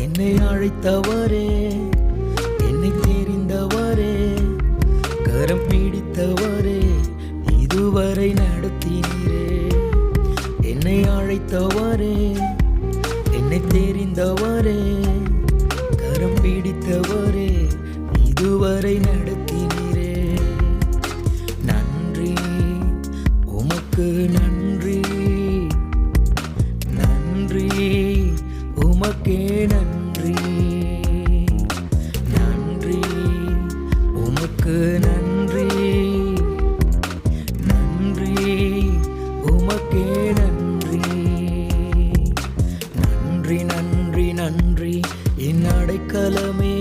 என்னை அழைத்தவரே, என்னை தெரிந்தவரே, கரம் பிடித்தவரே, இதுவரை நடத்தினீரே. என்னை அழைத்தவரே, என்னை தெரிந்தவரே, கரம் பிடித்தவரே, இதுவரை நடத்தினீரே. நன்றி, உமக்கு நன்றி, நன்றி, உமக்கே நன்றி, நன்றி, உமக்கு நன்றி, நன்றி, உமக்கே நன்றி, நன்றி, நன்றி, நன்றி, என் அடைக்கலமே,